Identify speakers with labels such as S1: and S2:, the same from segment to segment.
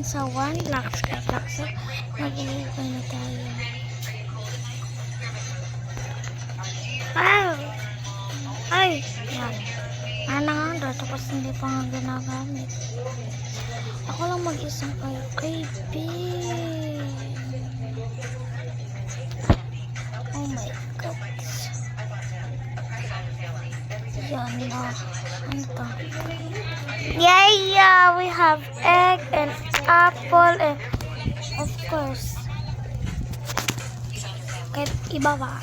S1: natin sa 1 lakhs katak. So, mag-uukay na tayo. Wow! Ay! Yan. Ano nga, tapos hindi pa nga ginagamit. Ako lang mag-isang kay babe. Oh my god. Yan na. Ano to? Yeah, we have egg and apple and of course kahit iba ba?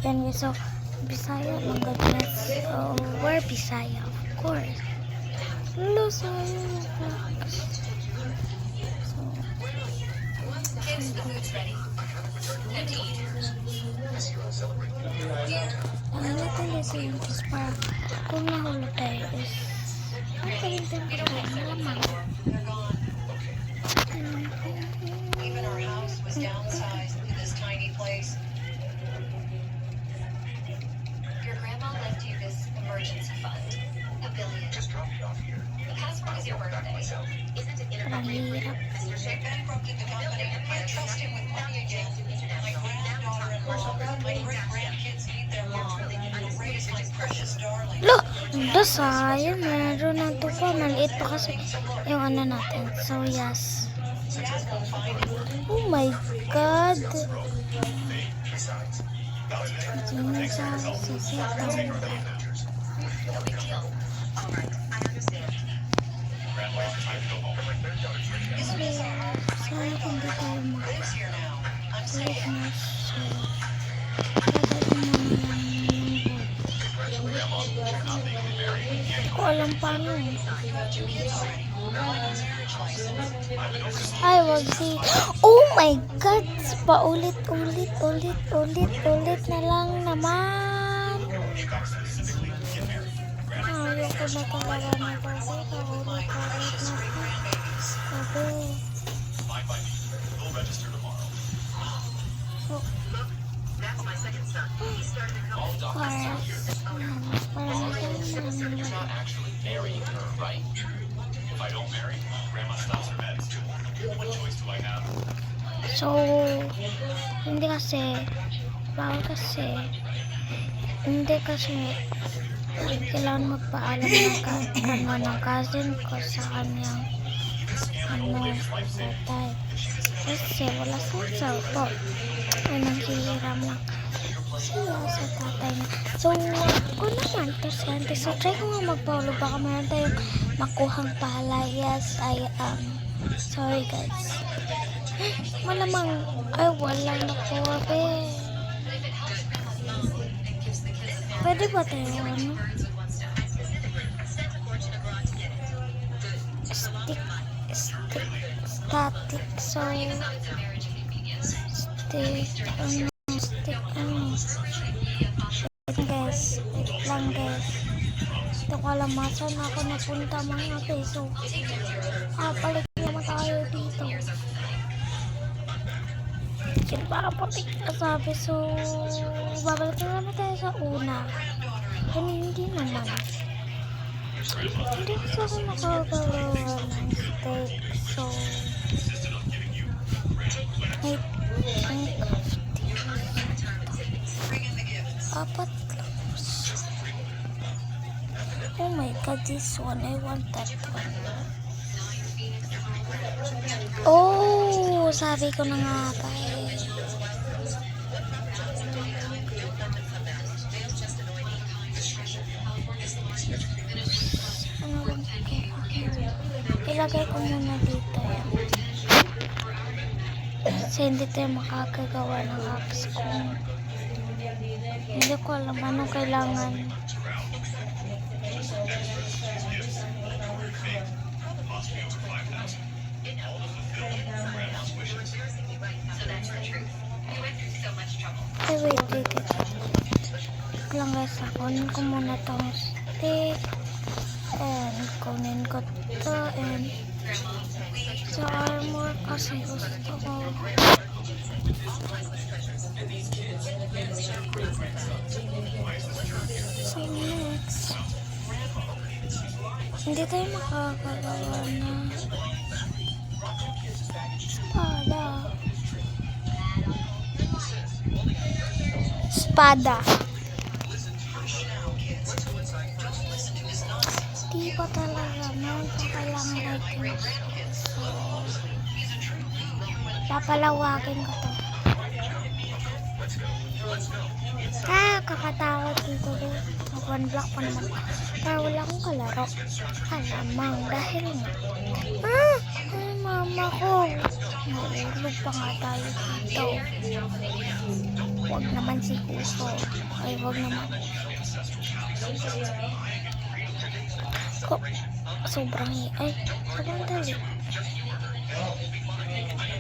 S1: Yan guys, so Bisaya lang guys. So we're Bisaya of course. Lusaya. Ang natin kasi yung kiss para kung nahulog tayo is makalintang ko tayo malamang.
S2: Even our house was downsized to this tiny place. Your grandma left you this emergency fund. $1 billion. Just drop it off here. The password is your birthday. Isn't it
S1: Parang hirap.
S2: They bankrupted the company. I trust him with money again. My granddaughter-in-law, my great-grandkids need their mom. Raise my precious darling.
S1: Look! Sayang, meron na ito pa. Maliit pa kasi yung ano natin. So, yes. Oh my god! Hindi sa sisita. Sana hindi tayo mag-ulit na siya. Hindi ko alam paano. Ay, wag si... Oh my god! Paulit-ulit na lang naman. Ayoko na talaga na kasi paulit na. Sabi. So, hindi kasi, bawal kasi, hindi kasi, kailangan magpaalam ng cousin ko sa kanyang, tatay. Kasi wala sa to. Ay, nanghihiram lang sila sa tatay niya. So, ako naman, so, try ko nga magpaulo. Baka meron tayong makuhang pala. Yes, I am. Sorry, guys. Malamang, ay, wala nakuha, be. Pwede ba tayo, ano? Static, so, guys, lang guys. Ito ko alam saan ako napunta mga peso. Palit naman tayo dito. Kasi parang putik na sabi. So, babalik naman tayo sa una. Hindi naman. Hindi kasi ako nakagalawa ng steak. So, apat. Oh my god, this one. I want that one. Oh, sabi ko na nga ba eh. Ilagay ko muna dito yan. Kasi hindi tayo makakagawa ng apps kung hindi ko alam anong kailangan. Ay, wait. Lang guys, kunin ko muna tong stick. And kunin ko to and sa armor kasi gusto ko. So next Hindi tayo makakagawa na espada. Espada. Di pa talaga. Meron pa palang like. So, papalawagin ko to. Kakatakot dito rin. One block pa naman. Pero wala akong kalaro. Alamang dahil ay mama ko. Nahulog pa nga tayo dito. Huwag naman si Kuso. Ay, huwag naman. Sobrang dali.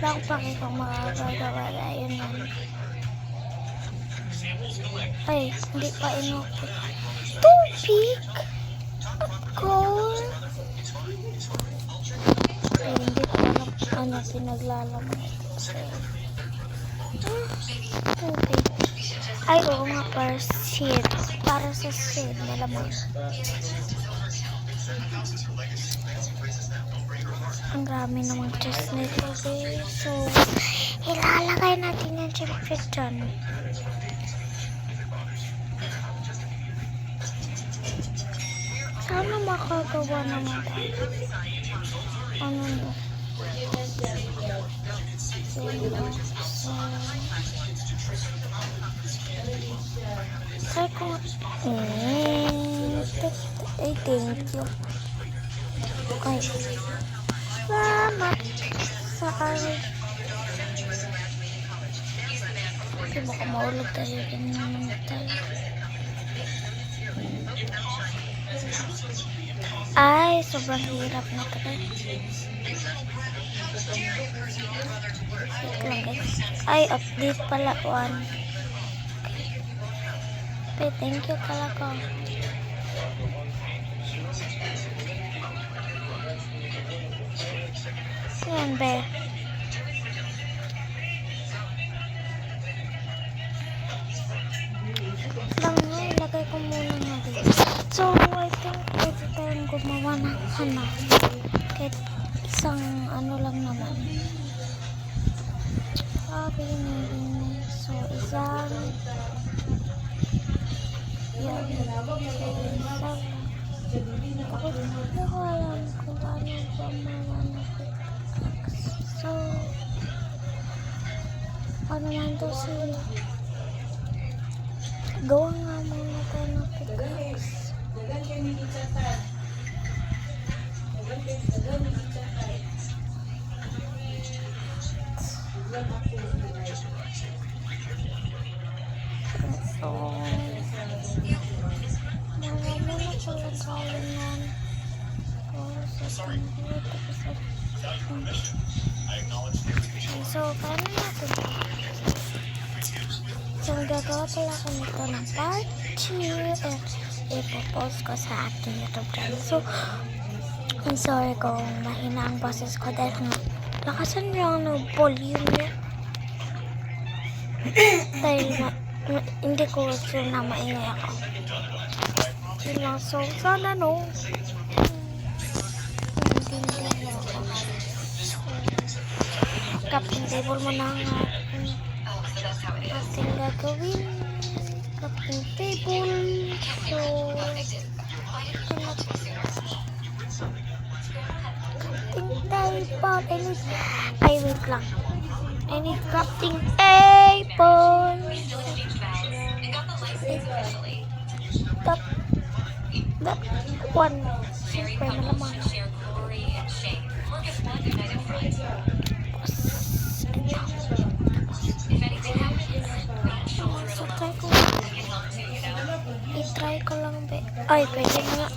S1: Wala akong pakikang makagagawa na yun yan. Ay, hindi pa inokit. Tubig! At coal! Ay, hindi pa pinaglalaman. Tubig. Ay, oo nga, para seed. Para sa seed, malamang. Ang dami namang chest nito, guys. So, ilalagay natin yan syempre dyan. Sana makagawa naman tayo. Ano no? Try ko. Ay, thank you. Okay. Salamat sa akin. Kasi baka maulog tayo. Ganyan tayo. Ay, sobrang hirap na ito. Ay, update pala. 1. Okay, thank you talaga. Yan, be. Lang nga, ilagay ko muna nga dito. So, I think pwede tayong gumawa ng hanap. Kahit isang ano lang naman. Sabi niya. So, isang yan. Isang ako hindi ko alam kung paano ba mawanap. So, ano man to sila. Gawa nga muna tayo ng pickaxe. So, marami na pala gawin yan. So, paano natin? So, gagawa pala ko nito ng part 2 at ipopost ko sa ating YouTube channel. So, I'm sorry kung mahina ang boses ko dahil lakasan lang ng volume niya. Dahil hindi ko sure na maingay ako. Yun lang. So, sana no. Hindi ako. So, crafting table mo na nga. Ating gagawin. Crafting table. So, crafting table. Ay, wait lang. I need crafting table. That one. Siyempre, malamang. So, i-try ko lang, be. Ay, pwede nga.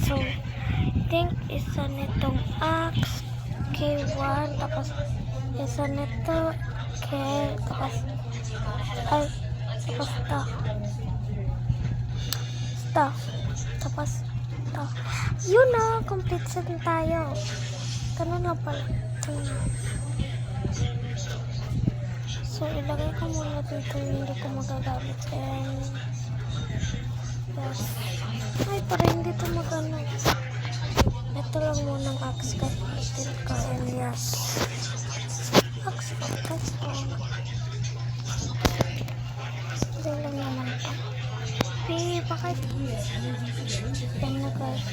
S1: So, I think isa nitong axe, K1, tapos isa nito, K, tapos, ay, tapos tapos yun na, complete set na tayo. Ganun na pala. So, ilagay ko muna dito, hindi ko magagamit. And, yes. Ay, para hindi ito magano. Ito lang muna ang axe cut natin ko. And yes. Axe cut. That's all. Hindi lang naman pa. Bakit? Yan na guys.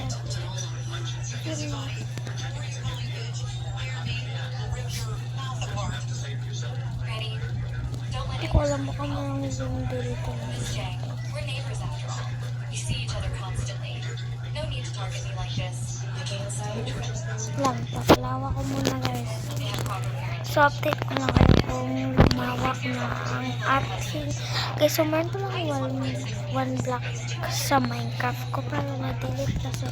S1: Yun na. Hindi ko alam mo kung mayroong zoom dito.
S3: We're neighbors after all. We see each other constantly. No need to target me like this.
S1: Lang, papalawa ko muna guys. So, update ko na kayo kung lumawak na ang ating. Okay, so meron pa lang one block sa Minecraft ko pero na-delete kasi.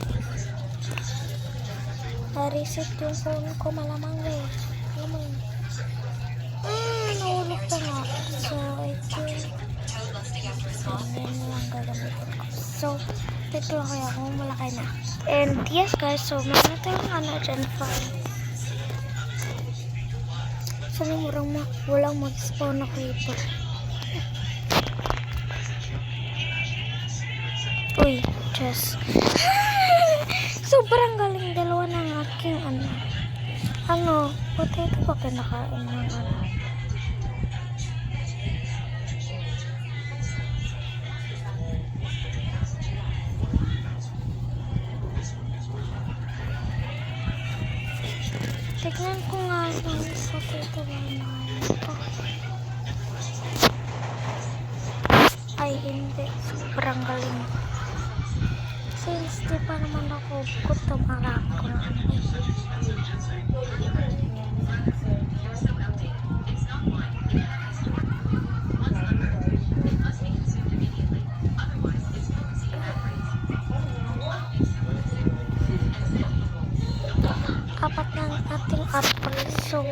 S1: Na-reset yung phone ko malamang guys. Alam mo yun. Nahulog pa nga. So, I think yan lang gagamitin ko. So, dito lang kaya kung malaki na. And yes guys, so meron na tayong dyan file. Sana walang mag-spawn na creeper. Uy, chest. Sobrang galing dalawa ng aking potato pa kinakain ng Tignan ko nga yung potato ba na ito. Ay, hindi. Sobrang galing. Since di pa naman ako gutom, marami ko na apat ng ating apple. So,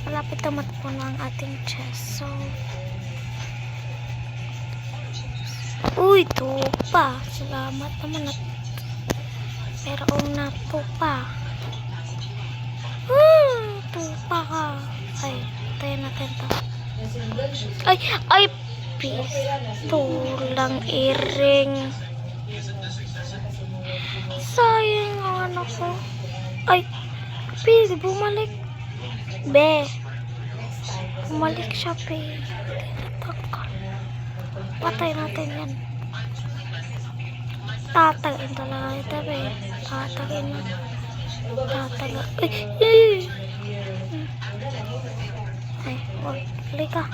S1: malapit na matapon na ang ating chest. So, uy, tupa. Salamat naman at merong natupa. Tupa ka. Ay, tayo natin to. Ay, tulang iring. Sayang ang ano ko. Ay, bumalik. Bumalik siya, Tinatanggal. Patay natin yan. Tatagin talaga ito, Tatagin yan. Halika.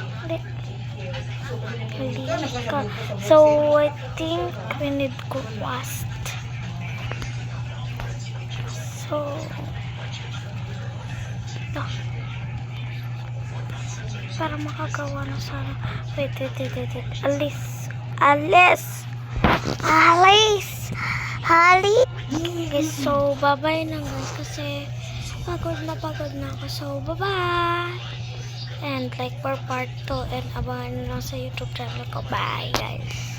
S1: So, I think we need to fast. So, para makagawa na sana. Wait. Alis! Okay, so, bye-bye na guys kasi pagod na ako. So, bye-bye! And like for part 2 and abangan nyo lang sa YouTube channel ko. Bye guys!